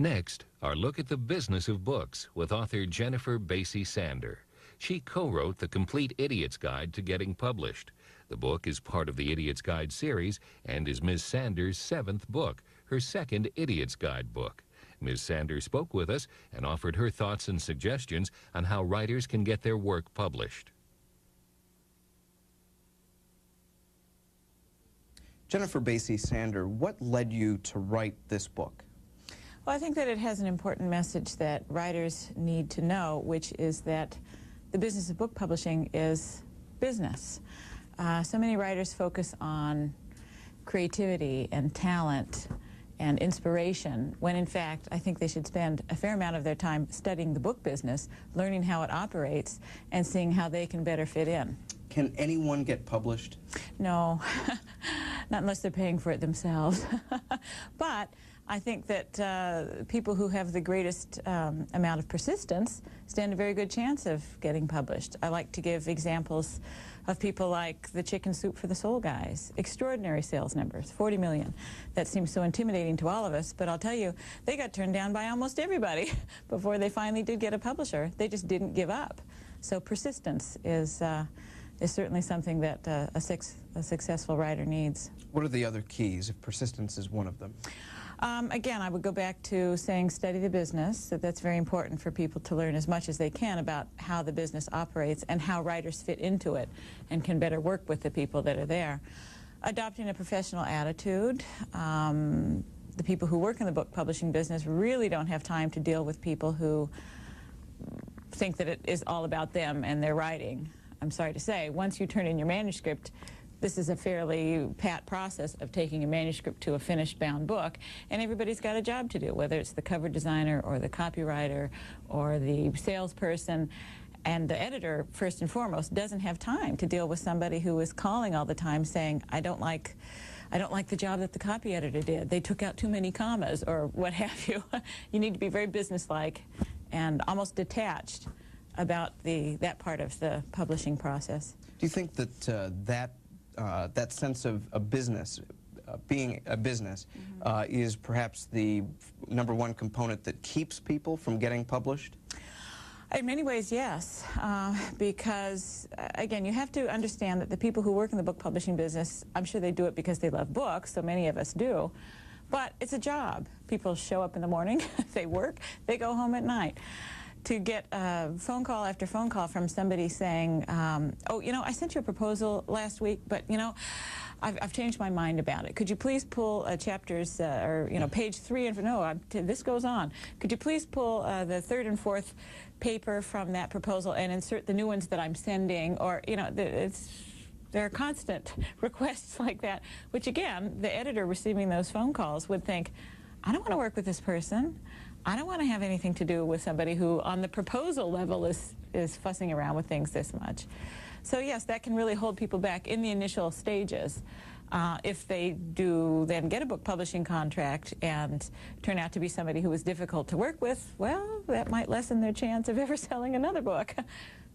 Next, our look at the business of books with author Jennifer Basie Sander. She co-wrote The Complete Idiot's Guide to Getting Published. The book is part of the Idiot's Guide series and is Ms. Sanders' 7th book, her second Idiot's Guide book. Ms. Sanders spoke with us and offered her thoughts and suggestions on how writers can get their work published. Jennifer Basie Sander, what led you to write this book? Well, I think that it has an important message that writers need to know, which is that the business of book publishing is business. So many writers focus on creativity and talent and inspiration, when in fact I think they should spend a fair amount of their time studying the book business, learning how it operates, and seeing how they can better fit in. Can anyone get published? No, not unless they're paying for it themselves. But I think that people who have the greatest amount of persistence stand a very good chance of getting published. I like to give examples of people like the Chicken Soup for the Soul guys. Extraordinary sales numbers, 40 million. That seems so intimidating to all of us, but I'll tell you, they got turned down by almost everybody before they finally did get a publisher. They just didn't give up. So persistence is certainly something that a successful writer needs. What are the other keys, if persistence is one of them? Again, I would go back to saying study the business. That's very important for people to learn as much as they can about how the business operates and how writers fit into it and can better work with the people that are there. Adopting a professional attitude. The people who work in the book publishing business really don't have time to deal with people who think that it is all about them and their writing. I'm sorry to say, once you turn in your manuscript, this is a fairly pat process of taking a manuscript to a finished bound book, and everybody's got a job to do, whether it's the cover designer or the copywriter or the salesperson. And the editor, first and foremost, doesn't have time to deal with somebody who is calling all the time saying, I don't like the job that the copy editor did. They took out too many commas, or what have you. You need to be very businesslike and almost detached about that part of the publishing process. Do you think that that sense of a business, being a business, is perhaps the #1 component that keeps people from getting published? In many ways, yes, because, again, you have to understand that the people who work in the book publishing business, I'm sure they do it because they love books, so many of us do, but it's a job. People show up in the morning, they work, they go home at night. To get phone call after phone call from somebody saying, oh, you know, I sent you a proposal last week, but, you know, I've changed my mind about it. Could you please pull chapters, or, you know, page 3 and, no, this goes on. Could you please pull the 3rd and 4th paper from that proposal and insert the new ones that I'm sending? Or, you know, there are constant requests like that, which, again, the editor receiving those phone calls would think, I don't want to work with this person. I don't want to have anything to do with somebody who, on the proposal level, is fussing around with things this much. So yes, that can really hold people back in the initial stages. If they do then get a book publishing contract and turn out to be somebody who is difficult to work with, well, that might lessen their chance of ever selling another book.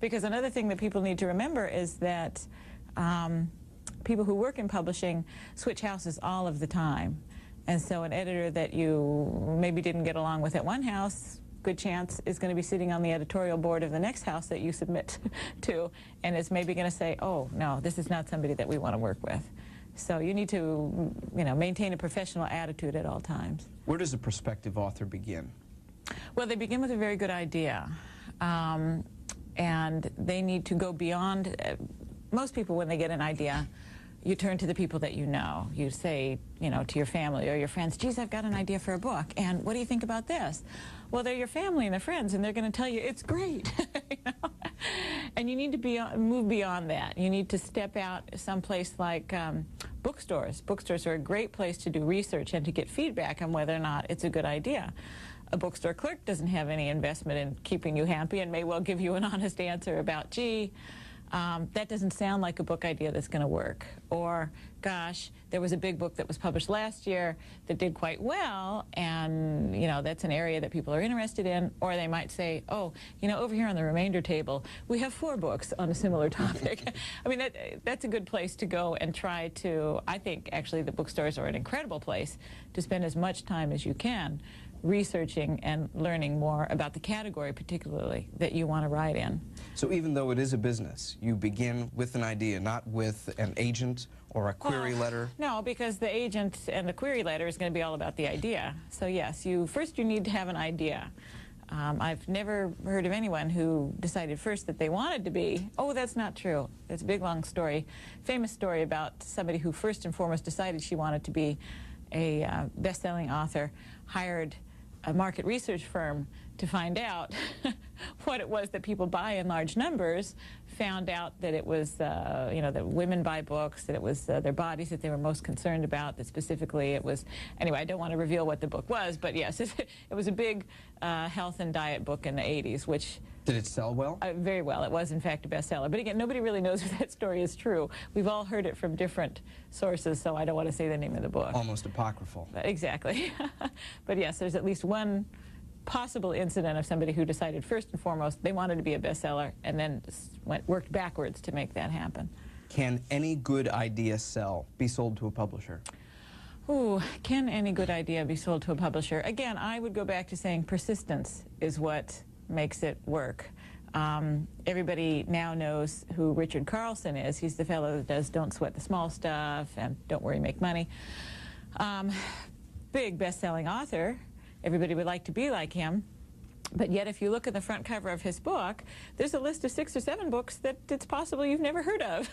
Because another thing that people need to remember is that people who work in publishing switch houses all of the time. And so an editor that you maybe didn't get along with at one house, good chance is going to be sitting on the editorial board of the next house that you submit to, and is maybe going to say, oh, no, this is not somebody that we want to work with. So you need to, you know, maintain a professional attitude at all times. Where does a prospective author begin? Well, they begin with a very good idea, and they need to go beyond. Most people, when they get an idea, you turn to the people that you know. You say, you know, to your family or your friends, geez, I've got an idea for a book, and what do you think about this? Well, they're your family and their friends, and they're going to tell you it's great. You know? And you need to move beyond that. You need to step out someplace like bookstores. Bookstores are a great place to do research and to get feedback on whether or not it's a good idea. A bookstore clerk doesn't have any investment in keeping you happy and may well give you an honest answer about, gee, that doesn't sound like a book idea that's going to work. Or, gosh, there was a big book that was published last year that did quite well, and, you know, that's an area that people are interested in. Or they might say, oh, you know, over here on the remainder table, we have 4 books on a similar topic. I mean, that's a good place to go and try to, I think, actually, the bookstores are an incredible place to spend as much time as you can researching and learning more about the category particularly that you want to write in. So even though it is a business, you begin with an idea, not with an agent or a query letter? No, because the agent and the query letter is going to be all about the idea. So yes, first you need to have an idea. I've never heard of anyone who decided first that they wanted to be. Oh, that's not true. It's a big, long story, famous story about somebody who first and foremost decided she wanted to be a best-selling author, hired a market research firm to find out what it was that people buy in large numbers, found out that it was, you know, that women buy books, that it was their bodies that they were most concerned about, that specifically it was, anyway, I don't want to reveal what the book was, but yes, it was a big health and diet book in the 80s, which... Did it sell well? Very well. It was, in fact, a bestseller. But again, nobody really knows if that story is true. We've all heard it from different sources, so I don't want to say the name of the book. Almost apocryphal. Exactly. But yes, there's at least one possible incident of somebody who decided first and foremost they wanted to be a bestseller and then worked backwards to make that happen. Can any good idea sell, be sold to a publisher? Ooh, can any good idea be sold to a publisher? Again, I would go back to saying persistence is what makes it work. Everybody now knows who Richard Carlson is. He's the fellow that does Don't Sweat the Small Stuff and Don't Worry, Make Money. Big best-selling author. Everybody would like to be like him. But yet, if you look at the front cover of his book, there's a list of 6 or 7 books that it's possible you've never heard of.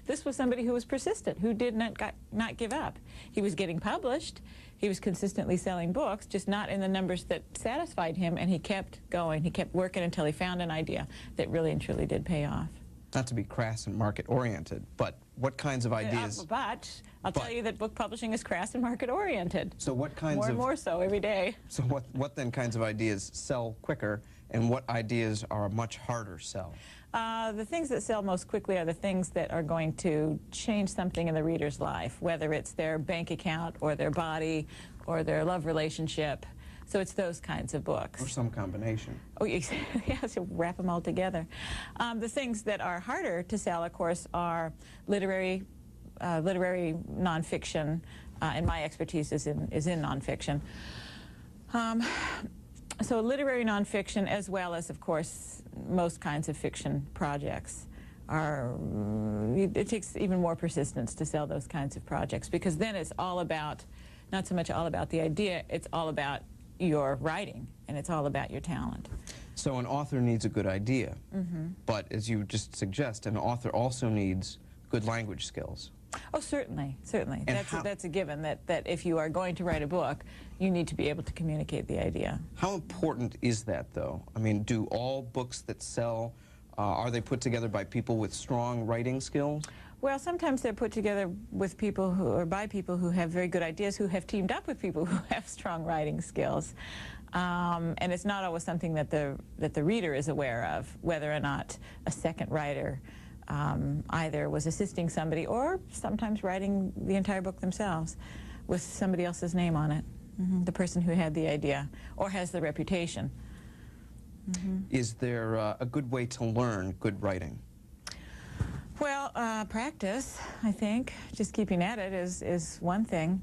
This was somebody who was persistent, who did not give up. He was getting published. He was consistently selling books, just not in the numbers that satisfied him, and he kept going. He kept working until he found an idea that really and truly did pay off. Not to be crass and market-oriented, but what kinds of ideas... But I'll tell you that book publishing is crass and market-oriented. So what kinds more and more so every day. So what then kinds of ideas sell quicker, and what ideas are a much harder sell? The things that sell most quickly are the things that are going to change something in the reader's life, whether it's their bank account or their body or their love relationship. So it's those kinds of books. Or some combination. Oh, yes, so wrap them all together. The things that are harder to sell, of course, are literary nonfiction, and my expertise is in nonfiction. So literary nonfiction, as well as, of course, most kinds of fiction projects, it takes even more persistence to sell those kinds of projects, because then it's all about, not so much all about the idea, it's all about your writing, and it's all about your talent. So an author needs a good idea, but as you just suggest, an author also needs good language skills. Oh, certainly, certainly. That's a given, that if you are going to write a book, you need to be able to communicate the idea. How important is that, though? I mean, do all books that sell, are they put together by people with strong writing skills? Well, sometimes they're put together with people who, or by people who have very good ideas, who have teamed up with people who have strong writing skills. And it's not always something that the reader is aware of, whether or not a second writer either was assisting somebody or sometimes writing the entire book themselves with somebody else's name on it, the person who had the idea or has the reputation. Is there a good way to learn good writing? Well, practice, I think. Just keeping at it is one thing.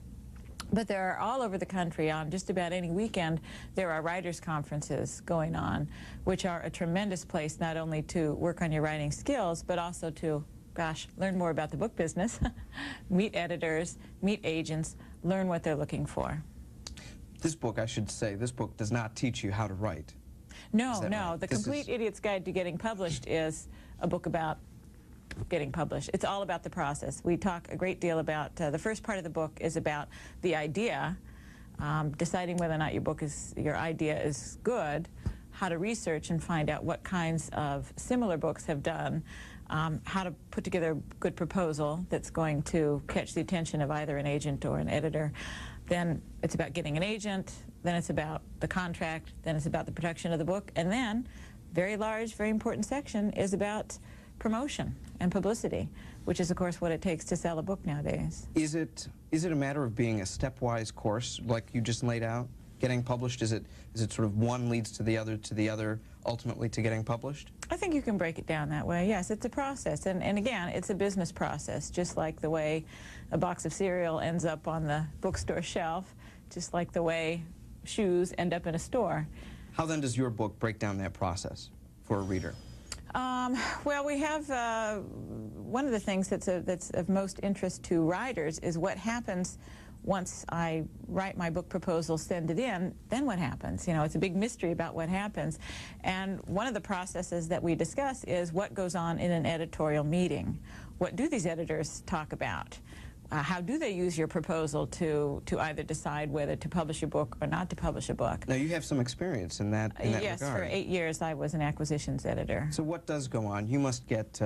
But there are all over the country, on just about any weekend, there are writers' conferences going on, which are a tremendous place not only to work on your writing skills, but also to, gosh, learn more about the book business, meet editors, meet agents, learn what they're looking for. This book, I should say, this book does not teach you how to write. No, no. Right? The Complete Idiot's Guide to Getting Published is a book about getting published. It's all about the process. We talk a great deal about, the first part of the book is about the idea, deciding whether or not your idea is good, how to research and find out what kinds of similar books have done, how to put together a good proposal that's going to catch the attention of either an agent or an editor. Then it's about getting an agent, then it's about the contract, then it's about the production of the book, and then, very large, very important section is about promotion and publicity, which is, of course, what it takes to sell a book nowadays. Is it a matter of being a stepwise course, like you just laid out? Getting published, is it sort of one leads to the other, ultimately to getting published? I think you can break it down that way, yes. It's a process, and again, it's a business process, just like the way a box of cereal ends up on the bookstore shelf, just like the way shoes end up in a store. How then does your book break down that process for a reader? Well, we have one of the things that's of most interest to writers is what happens once I write my book proposal, send it in, then what happens? You know, it's a big mystery about what happens. And one of the processes that we discuss is what goes on in an editorial meeting. What do these editors talk about? How do they use your proposal to either decide whether to publish a book or not to publish a book? Now, you have some experience in that yes, regard. for 8 years I was an acquisitions editor. So what does go on? You must get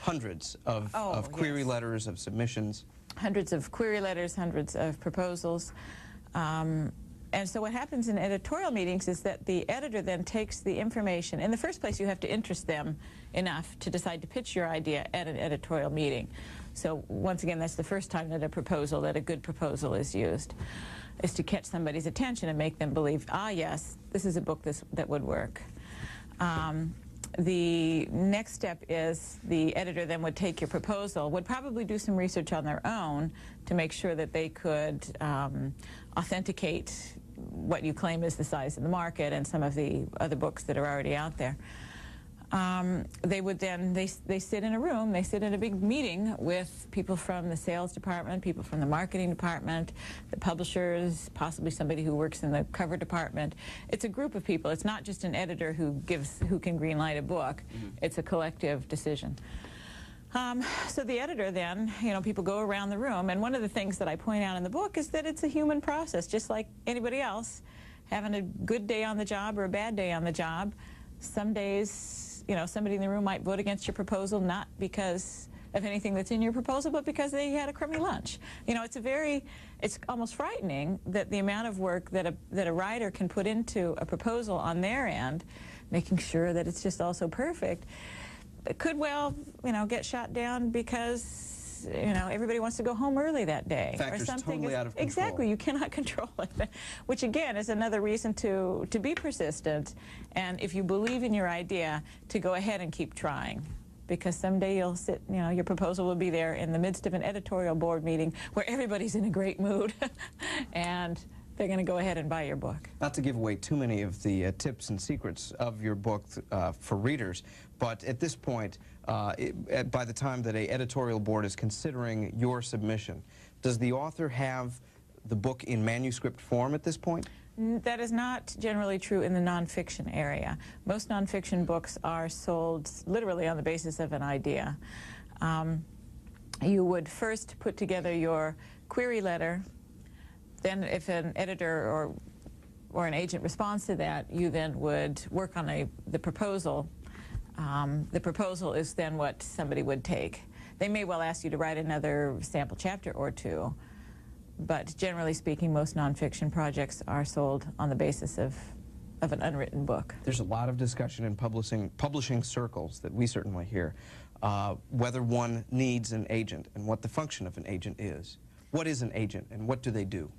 hundreds of query letters, of submissions. Hundreds of query letters, hundreds of proposals. And so what happens in editorial meetings is that the editor then takes the information. In the first place, you have to interest them enough to decide to pitch your idea at an editorial meeting. So once again, that's the first time that a good proposal is used, is to catch somebody's attention and make them believe, ah, yes, this is a book that would work. The next step is the editor then would take your proposal, would probably do some research on their own to make sure that they could authenticate what you claim is the size of the market and some of the other books that are already out there. They would then, they sit in a room, they sit in a big meeting with people from the sales department, people from the marketing department, the publishers, possibly somebody who works in the cover department. It's a group of people. It's not just an editor who can greenlight a book. It's a collective decision. So the editor then, you know, people go around the room, and one of the things that I point out in the book is that it's a human process, just like anybody else, having a good day on the job or a bad day on the job. Some days, you know, somebody in the room might vote against your proposal, not because of anything that's in your proposal, but because they had a crummy lunch. You know, it's almost frightening that the amount of work that a writer can put into a proposal on their end, making sure that it's just also perfect, it could well, you know, get shot down because, you know, everybody wants to go home early that day. Factors or something totally out of control. Exactly, you cannot control it, which again is another reason to be persistent, and if you believe in your idea, to go ahead and keep trying. Because someday you'll sit, you know, your proposal will be there in the midst of an editorial board meeting where everybody's in a great mood, and they're going to go ahead and buy your book. Not to give away too many of the tips and secrets of your book for readers, but at this point, by the time that an editorial board is considering your submission, does the author have the book in manuscript form at this point? That is not generally true in the nonfiction area. Most nonfiction books are sold literally on the basis of an idea. You would first put together your query letter. Then if an editor or an agent responds to that, you then would work on the proposal. The proposal is then what somebody would take. They may well ask you to write another sample chapter or two, but generally speaking, most nonfiction projects are sold on the basis of an unwritten book. There's a lot of discussion in publishing circles that we certainly hear, whether one needs an agent and what the function of an agent is. What is an agent and what do they do?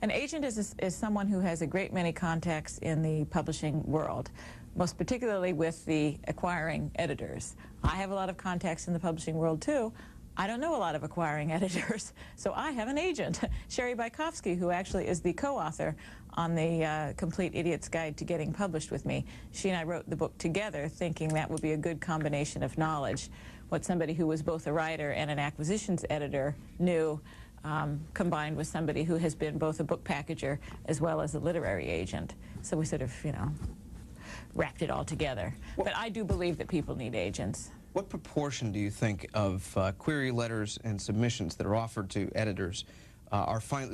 An agent is someone who has a great many contacts in the publishing world, most particularly with the acquiring editors. I have a lot of contacts in the publishing world too. I don't know a lot of acquiring editors, so I have an agent, Sherry Bykowski, who actually is the co-author on the Complete Idiot's Guide to Getting Published with me. She and I wrote the book together, thinking that would be a good combination of knowledge, what somebody who was both a writer and an acquisitions editor knew, combined with somebody who has been both a book packager as well as a literary agent. So we sort of, you know, wrapped it all together. But I do believe that people need agents. What proportion do you think of query letters and submissions that are offered to editors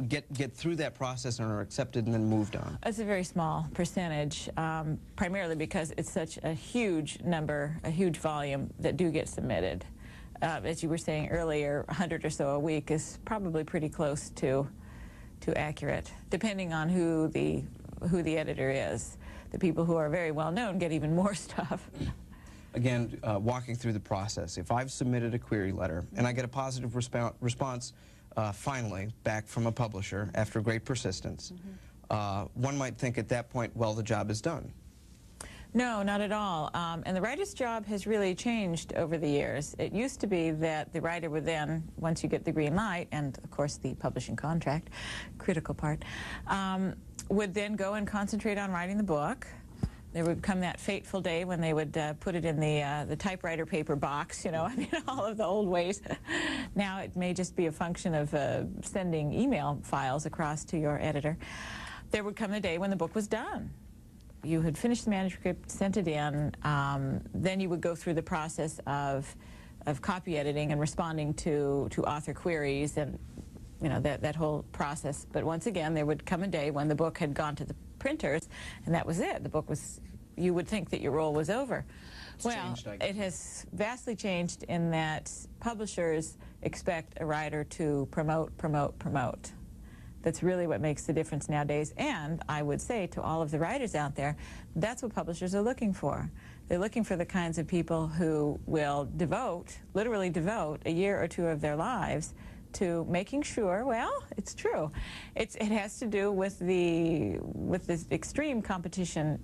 get through that process and are accepted and then moved on? It's a very small percentage, primarily because it's such a huge number, a huge volume that do get submitted. As you were saying earlier, 100 or so a week is probably pretty close to accurate, depending on who the editor is. The people who are very well known get even more stuff. Again, walking through the process, if I've submitted a query letter and I get a positive response finally back from a publisher after great persistence, one might think at that point, well, the job is done. No, not at all. And the writer's job has really changed over the years. It used to be that the writer would then, once you get the green light, and of course the publishing contract, critical part, would then go and concentrate on writing the book. There would come that fateful day when they would put it in the typewriter paper box, you know, I mean, all of the old ways. Now it may just be a function of sending email files across to your editor. There would come a day when the book was done. You had finished the manuscript, sent it in, then you would go through the process of copy editing and responding to author queries and, you know, that whole process. But once again, there would come a day when the book had gone to the printers, and that was it. The book was, you would think that your role was over. Well, it has vastly changed in that publishers expect a writer to promote, promote, promote. That's really what makes the difference nowadays. And I would say to all of the writers out there, that's what publishers are looking for. They're looking for the kinds of people who will devote, literally devote, a year or two of their lives to making sure, well, it's true. It has to do with this extreme competition.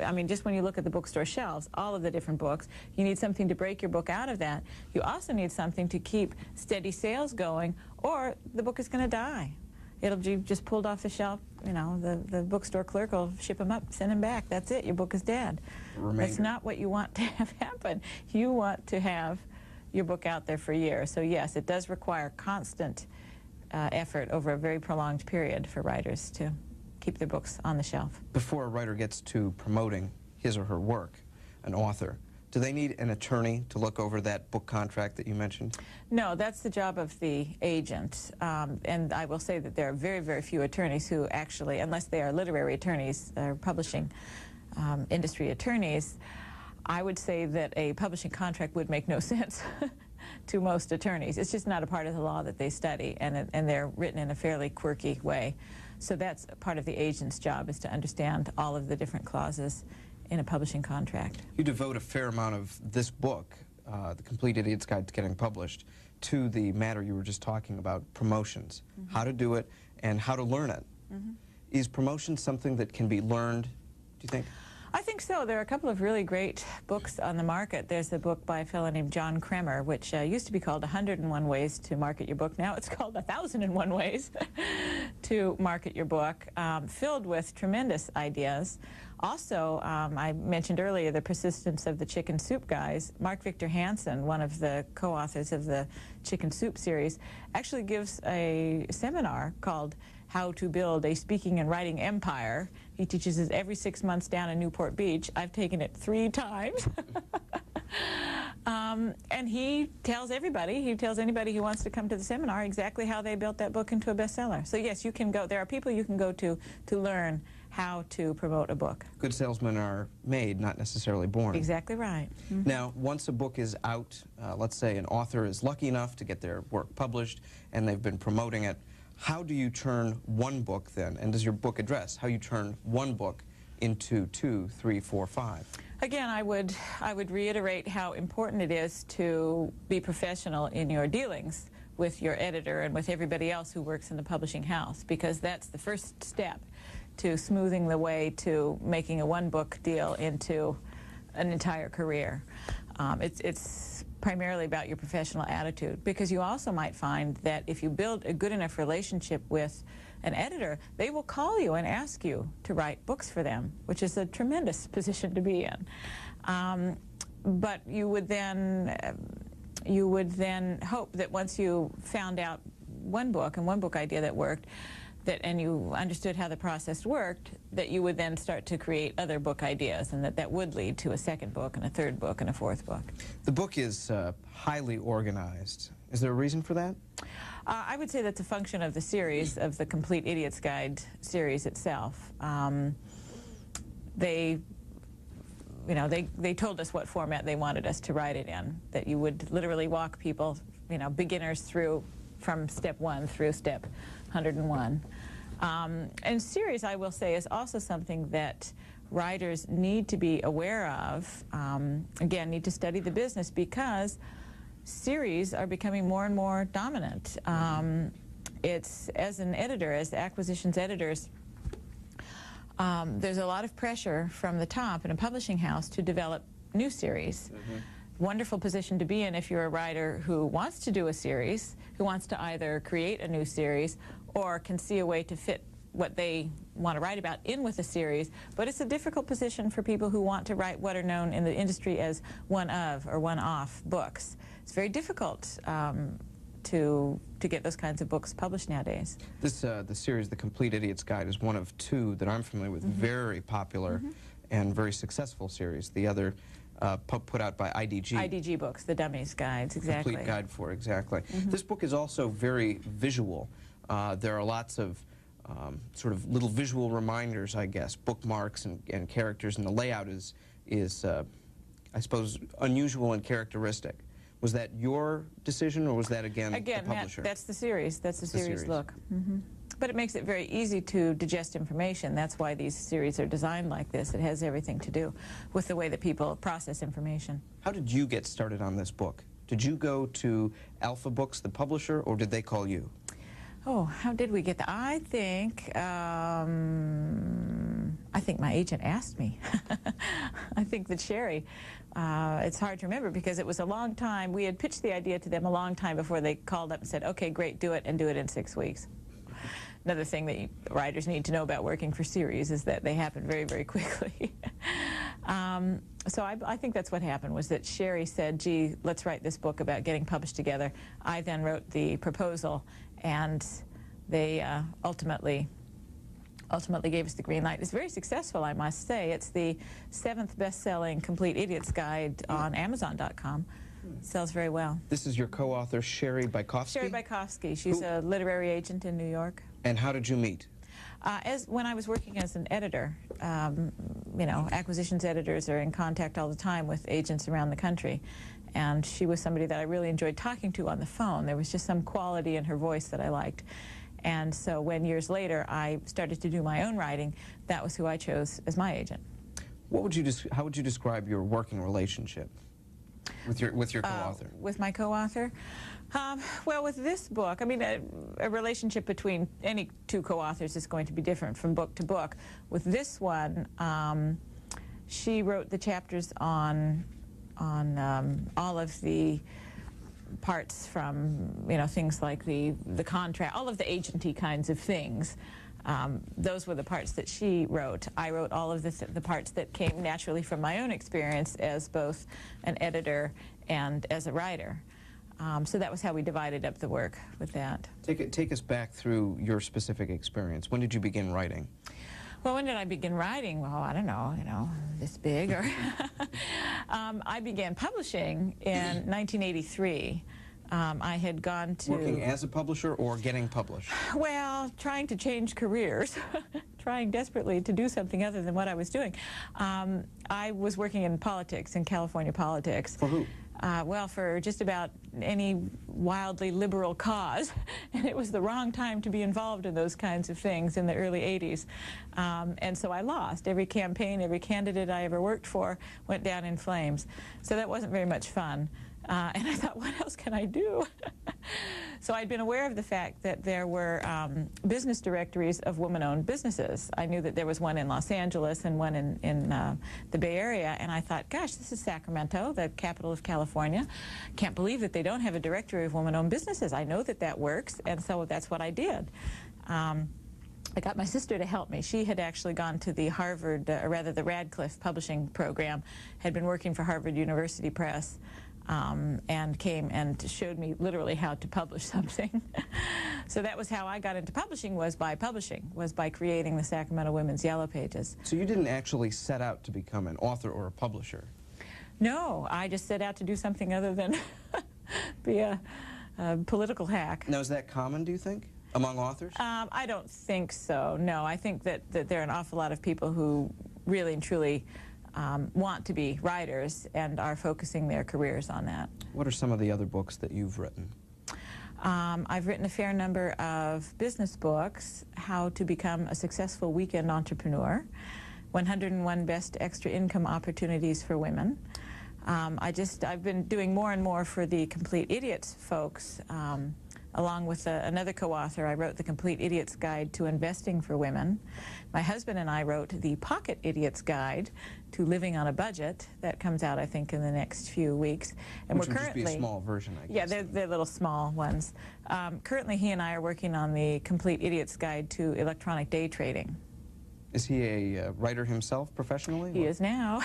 I mean, just when you look at the bookstore shelves, all of the different books, you need something to break your book out of that. You also need something to keep steady sales going, or the book is going to die. It'll be just pulled off the shelf, you know, the bookstore clerk will ship them up, send them back. That's it, your book is dead. That's not what you want to have happen. You want to have your book out there for years. So yes, it does require constant effort over a very prolonged period for writers to keep their books on the shelf. Before a writer gets to promoting his or her work, an author, do they need an attorney to look over that book contract that you mentioned? No, that's the job of the agent. And I will say that there are very, very few attorneys who actually, unless they are literary attorneys or publishing industry attorneys, I would say that a publishing contract would make no sense to most attorneys. It's just not a part of the law that they study, and they're written in a fairly quirky way. So that's part of the agent's job, is to understand all of the different clauses in a publishing contract. You devote a fair amount of this book, The Complete Idiot's Guide to Getting Published, to the matter you were just talking about, promotions, how to do it and how to learn it. Is promotion something that can be learned, do you think? I think so. There are a couple of really great books on the market. There's a book by a fellow named John Kremer, which used to be called 101 Ways to Market Your Book. Now it's called 1,001 Ways to Market Your Book, filled with tremendous ideas. Also, I mentioned earlier the persistence of the chicken soup guys. Mark Victor Hansen, one of the co-authors of the Chicken Soup series, actually gives a seminar called How to Build a Speaking and Writing Empire. He teaches it every 6 months down in Newport Beach. I've taken it 3 times. And he tells anybody who wants to come to the seminar exactly how they built that book into a bestseller. So yes, you can go, there are people you can go to learn how to promote a book. Good salesmen are made, not necessarily born. Exactly right. Now, once a book is out, let's say an author is lucky enough to get their work published and they've been promoting it, how do you turn one book then, and does your book address how you turn one book into 2, 3, 4, 5? Again, I would reiterate how important it is to be professional in your dealings with your editor and with everybody else who works in the publishing house, because that's the first step to smoothing the way to making a one-book deal into an entire career. It's primarily about your professional attitude, because you also might find that if you build a good enough relationship with an editor, they will call you and ask you to write books for them, which is a tremendous position to be in. But you would then hope that once you found out one book and one book idea that worked, and you understood how the process worked, that you would then start to create other book ideas, and that would lead to a second book and a third book and a fourth book. The book is highly organized. Is there a reason for that? I would say that's a function of the series, of the Complete Idiot's Guide series itself. They told us what format they wanted us to write it in, that you would literally walk people, beginners through from step 1 through step 101. And series, I will say, is also something that writers need to be aware of. Again, need to study the business, because series are becoming more and more dominant. It's, as an editor, as acquisitions editors, there's a lot of pressure from the top in a publishing house to develop new series. Wonderful position to be in if you're a writer who wants to do a series, who wants to either create a new series or can see a way to fit what they want to write about in with a series, but it's a difficult position for people who want to write what are known in the industry as one-of or one-off books. It's very difficult to get those kinds of books published nowadays. This the series, The Complete Idiot's Guide, is one of two that I'm familiar with, very popular and very successful series. The other put out by IDG. IDG books, the Dummies Guides, exactly. Complete Guide for, exactly. This book is also very visual. There are lots of sort of little visual reminders, I guess, bookmarks and characters, and the layout is I suppose, unusual and characteristic. Was that your decision, or was that, again the publisher? Matt, that's the series. That's the series look. But it makes it very easy to digest information. That's why these series are designed like this. It has everything to do with the way that people process information. How did you get started on this book? Did you go to Alpha Books, the publisher, or did they call you? Oh, how did we get that? I think my agent asked me. I think that Sherry, it's hard to remember because it was a long time. We had pitched the idea to them a long time before they called up and said, okay, great, do it, and do it in 6 weeks. Another thing that writers need to know about working for series is that they happen very, very quickly. So I think that's what happened, was that Sherry said, gee, let's write this book about getting published together. I then wrote the proposal, and they ultimately gave us the green light. It's very successful, I must say. It's the 7th best-selling Complete Idiot's Guide on Amazon.com. Sells very well. This is your co-author, Sherry Bajkowski? Sherry Bajkowski. She's a literary agent in New York. And how did you meet? When I was working as an editor, you know, acquisitions editors are in contact all the time with agents around the country. And she was somebody that I really enjoyed talking to on the phone. There was just some quality in her voice that I liked. And so when years later I started to do my own writing, that was who I chose as my agent. How would you describe your working relationship with your co-author? With my co-author? Well, with this book, I mean, a relationship between any two co-authors is going to be different from book to book. With this one, she wrote the chapters on all of the parts from, you know, things like the contract, all of the agency kinds of things. Those were the parts that she wrote. I wrote all of the parts that came naturally from my own experience as both an editor and as a writer. So that was how we divided up the work with that. Take us back through your specific experience. When did you begin writing? Well, when did I begin writing? Well, I don't know, you know, this big. Or I began publishing in 1983. I had gone to... Working as a publisher or getting published? Well, trying to change careers, trying desperately to do something other than what I was doing. I was working in politics, in California politics. For who? Well, for just about any wildly liberal cause, and it was the wrong time to be involved in those kinds of things in the early 80s. And so I lost. Every campaign, every candidate I ever worked for went down in flames. So that wasn't very much fun. And I thought, what else can I do? So I'd been aware of the fact that there were business directories of woman-owned businesses. I knew that there was one in Los Angeles and one in the Bay Area, and I thought, gosh, this is Sacramento, the capital of California. Can't believe that they don't have a directory of woman-owned businesses. I know that that works, and so that's what I did. I got my sister to help me. She had actually gone to the Harvard, or rather the Radcliffe publishing program, had been working for Harvard University Press, and came and showed me literally how to publish something. So that was how I got into publishing, was by creating the Sacramento Women's Yellow Pages. So you didn't actually set out to become an author or a publisher? No, I just set out to do something other than be a political hack. Now, is that common, do you think, among authors? I don't think so, no. I think that there are an awful lot of people who really and truly want to be writers and are focusing their careers on that. What are some of the other books that you've written? I've written a fair number of business books: How to Become a Successful Weekend Entrepreneur, 101 Best Extra Income Opportunities for Women. I've been doing more and more for the Complete Idiots folks, Along with another co-author, I wrote The Complete Idiot's Guide to Investing for Women. My husband and I wrote The Pocket Idiot's Guide to Living on a Budget. That comes out, I think, in the next few weeks. And Which we're would currently just be a small version, I guess. Yeah, they're little small ones. Currently, he and I are working on The Complete Idiot's Guide to Electronic Day Trading. Is he a writer himself professionally? He is now.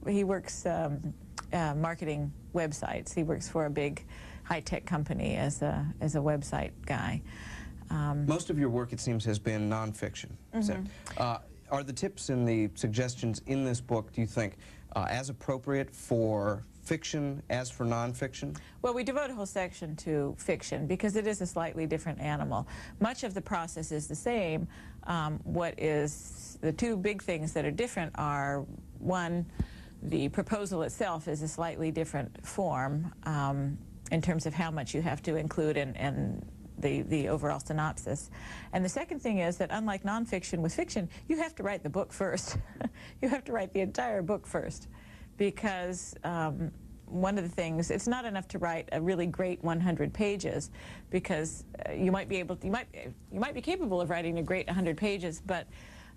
He works marketing websites. He works for a big high-tech company as a website guy. Most of your work, it seems, has been nonfiction. Are the tips and the suggestions in this book, do you think, as appropriate for fiction as for nonfiction? Well, we devote a whole section to fiction because it is a slightly different animal. Much of the process is the same. What is the two big things that are different are, one, the proposal itself is a slightly different form in terms of how much you have to include in the overall synopsis. And the second thing is that unlike nonfiction, with fiction, you have to write the book first. You have to write the entire book first because one of the things, it's not enough to write a really great 100 pages because you might be capable of writing a great 100 pages, but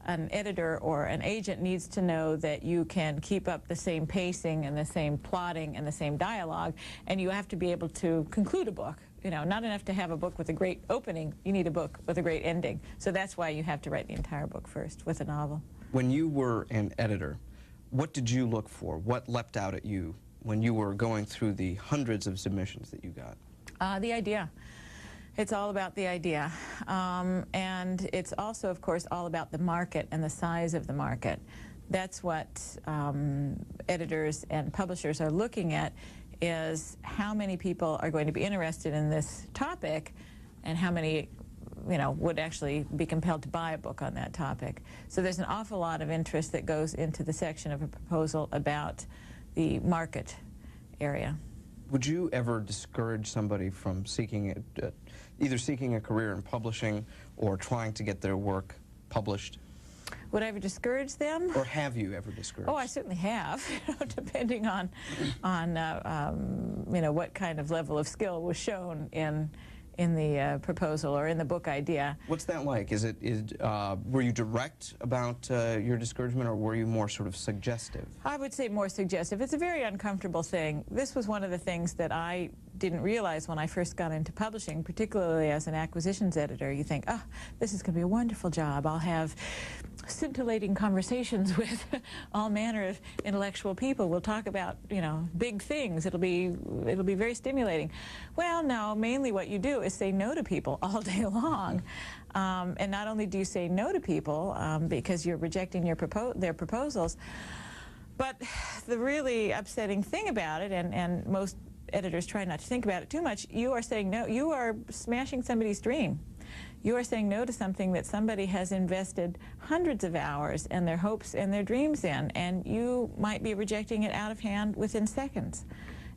an editor or an agent needs to know that you can keep up the same pacing and the same plotting and the same dialogue, and you have to be able to conclude a book. You know, not enough to have a book with a great opening, you need a book with a great ending. So that's why you have to write the entire book first with a novel. When you were an editor, what did you look for? What leapt out at you when you were going through the hundreds of submissions that you got? The idea. It's all about the idea. And it's also, of course, all about the market and the size of the market. That's what editors and publishers are looking at, is how many people are going to be interested in this topic and how many, you know, would actually be compelled to buy a book on that topic. So there's an awful lot of interest that goes into the section of a proposal about the market area. Would you ever discourage somebody from seeking either seeking a career in publishing or trying to get their work published? Would I ever discourage them? Or have you ever discouraged? Oh, I certainly have, depending on you know, what kind of level of skill was shown in the proposal or in the book idea. What's that like? Were you direct about your discouragement, or were you more sort of suggestive? I would say more suggestive. It's a very uncomfortable thing. This was one of the things that I didn't realize when I first got into publishing, particularly as an acquisitions editor. You think, oh, this is going to be a wonderful job. I'll have scintillating conversations with all manner of intellectual people. We'll talk about, you know, big things. It'll be very stimulating. Well, no, mainly what you do is say no to people all day long. And not only do you say no to people because you're rejecting their proposals, but the really upsetting thing about it, and most editors try not to think about it too much, you are saying no. You are smashing somebody's dream. You are saying no to something that somebody has invested hundreds of hours and their hopes and their dreams in, and you might be rejecting it out of hand within seconds.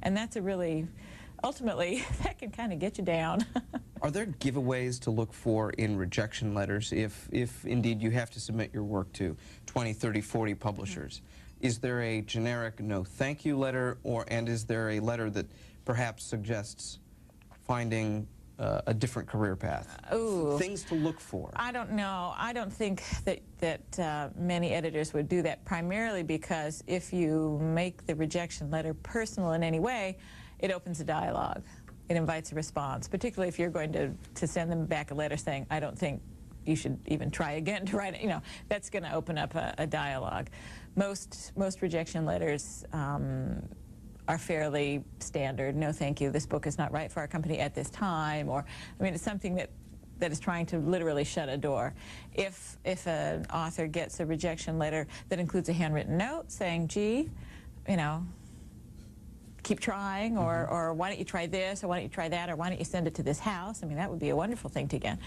And that's a really, ultimately, that can kind of get you down. Are there giveaways to look for in rejection letters if indeed you have to submit your work to 20, 30, 40 publishers? Is there a generic no thank you letter, and is there a letter that perhaps suggests finding a different career path? Ooh. Things to look for. I don't know. I don't think that many editors would do that, primarily because if you make the rejection letter personal in any way, it opens a dialogue. It invites a response, particularly if you're going to send them back a letter saying, I don't think you should even try again to write it. You know, that's going to open up a dialogue. Most rejection letters are fairly standard. No, thank you. This book is not right for our company at this time. Or, I mean, it's something that is trying to literally shut a door. If an author gets a rejection letter that includes a handwritten note saying, gee, you know, keep trying, or why don't you try this, or why don't you try that, or why don't you send it to this house? I mean, that would be a wonderful thing to get.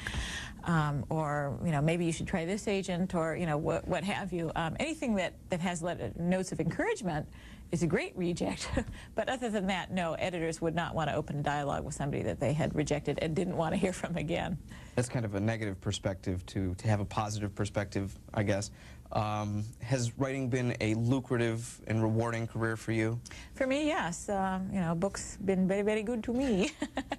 Or, you know, maybe you should try this agent, or, you know, what have you. Anything that has notes of encouragement is a great reject. But other than that, no, editors would not want to open a dialogue with somebody that they had rejected and didn't want to hear from again. That's kind of a negative perspective to have a positive perspective, I guess. Has writing been a lucrative and rewarding career for you? For me, yes. You know, books been very, very good to me.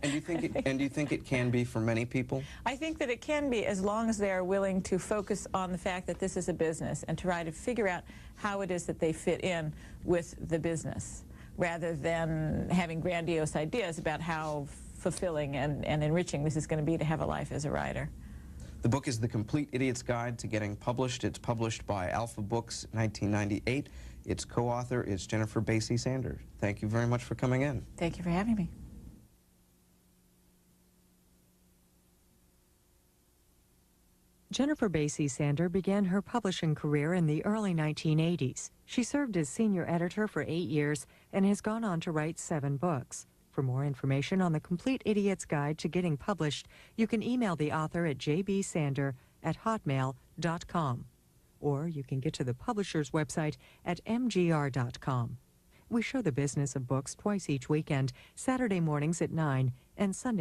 And do you think it can be for many people? I think that it can be, as long as they are willing to focus on the fact that this is a business and try to figure out how it is that they fit in with the business, rather than having grandiose ideas about how fulfilling and enriching this is going to be to have a life as a writer. The book is The Complete Idiot's Guide to Getting Published. It's published by Alpha Books, 1998. Its co-author is Jennifer Basie Sander. Thank you very much for coming in. Thank you for having me. Jennifer Basie Sander began her publishing career in the early 1980s. She served as senior editor for 8 years and has gone on to write 7 books. For more information on The Complete Idiot's Guide to Getting Published, you can email the author at jbsander@hotmail.com, or you can get to the publisher's website at mgr.com. We show the business of books twice each weekend, Saturday mornings at 9 and Sunday